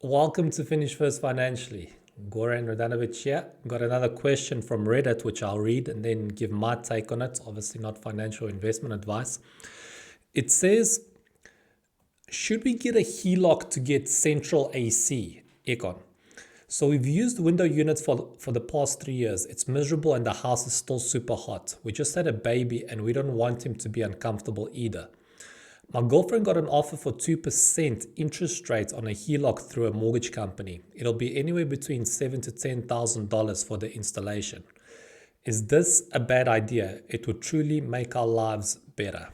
Welcome to Finish First Financially. Goran Radanovic here. Got another question from Reddit, which I'll read and then give my take on it. Obviously, not financial investment advice. It says, should we get a HELOC to get central AC, aircon? So we've used window units for the past 3 years. It's miserable and the house is still super hot. We just had a baby and we don't want him to be uncomfortable either. My girlfriend got an offer for 2% interest rate on a HELOC through a mortgage company. It'll be anywhere between $7,000 to $10,000 for the installation. Is this a bad idea? It would truly make our lives better.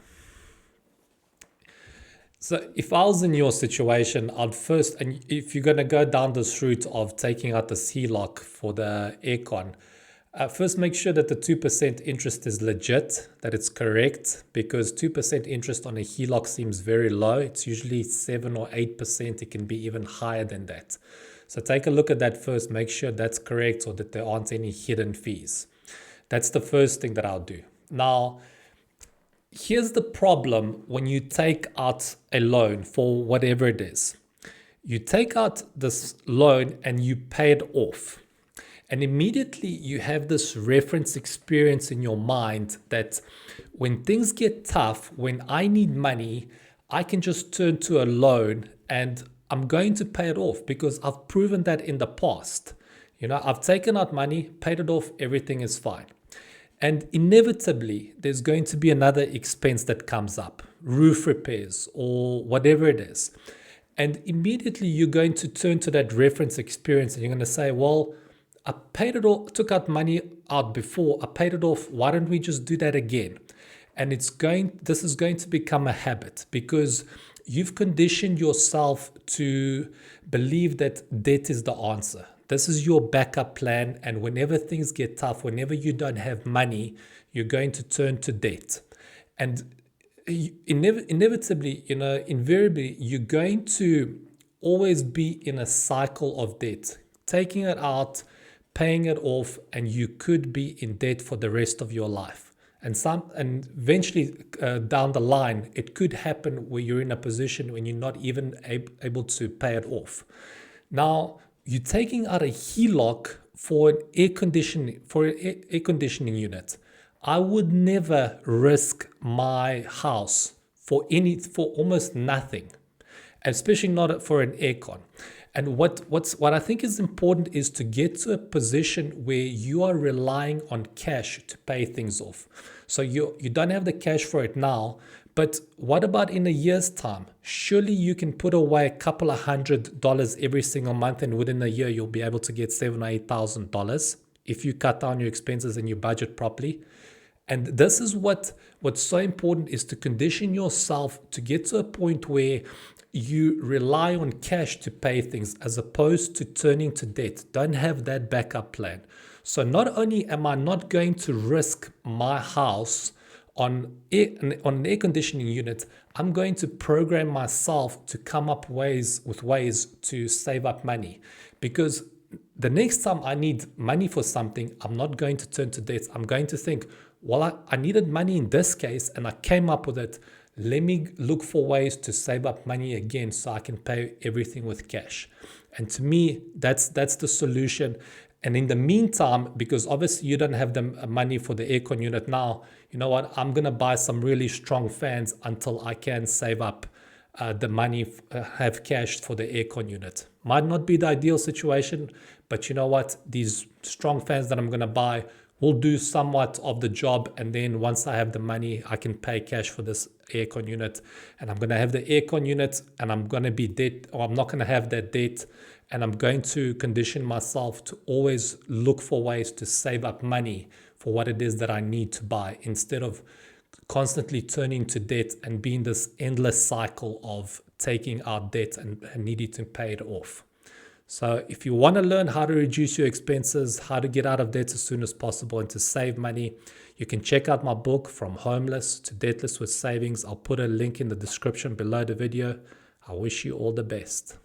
So if I was in your situation, I'd first, and if you're going to go down this route of taking out the HELOC for the aircon, first, make sure that the 2% interest is legit, that it's correct, because 2% interest on a HELOC seems very low. It's usually 7 or 8%. It can be even higher than that. So take a look at that first. Make sure that's correct or that there aren't any hidden fees. That's the first thing that I'll do. Now, here's the problem when you take out a loan for whatever it is. You take out this loan and you pay it off. And immediately you have this reference experience in your mind that when things get tough, when I need money, I can just turn to a loan and I'm going to pay it off because I've proven that in the past. I've taken out money, paid it off, everything is fine. And inevitably, there's going to be another expense that comes up, roof repairs or whatever it is. And immediately you're going to turn to that reference experience and you're going to say, well, I paid it off, took out money out before, I paid it off. Why don't we just do that again? And this is going to become a habit because you've conditioned yourself to believe that debt is the answer. This is your backup plan. And whenever things get tough, whenever you don't have money, you're going to turn to debt. And inevitably, invariably, you're going to always be in a cycle of debt, taking it out, paying it off, and you could be in debt for the rest of your life. And eventually down the line, it could happen where you're in a position when you're not even able to pay it off. Now, you're taking out a HELOC for an air conditioning unit. I would never risk my house for almost nothing, especially not for an aircon. And what I think is important is to get to a position where you are relying on cash to pay things off. So you don't have the cash for it now, but what about in a year's time? Surely you can put away a couple of $100 every single month, and within a year you'll be able to get $7,000 or $8,000 if you cut down your expenses and you budget properly. And this is what's so important, is to condition yourself to get to a point where you rely on cash to pay things as opposed to turning to debt. Don't have that backup plan. So not only am I not going to risk my house on an air conditioning unit, I'm going to program myself to come up with ways to save up money, because the next time I need money for something, I'm not going to turn to debt. I'm going to think, well, I needed money in this case and I came up with it. Let me look for ways to save up money again so I can pay everything with cash. And to me, that's the solution. And in the meantime, because obviously you don't have the money for the aircon unit now, you know what? I'm going to buy some really strong fans until I can save up the money, have cash for the aircon unit. Might not be the ideal situation, but you know what? These strong fans that I'm going to buy will do somewhat of the job. And then once I have the money, I can pay cash for this aircon unit. And I'm going to have the aircon unit and I'm going to be debt, or I'm not going to have that debt. And I'm going to condition myself to always look for ways to save up money for what it is that I need to buy, instead of constantly turning to debt and being this endless cycle of taking out debt and needing to pay it off. So if you want to learn how to reduce your expenses, how to get out of debt as soon as possible and to save money, you can check out my book, From Homeless to Debtless with Savings. I'll put a link in the description below the video. I wish you all the best.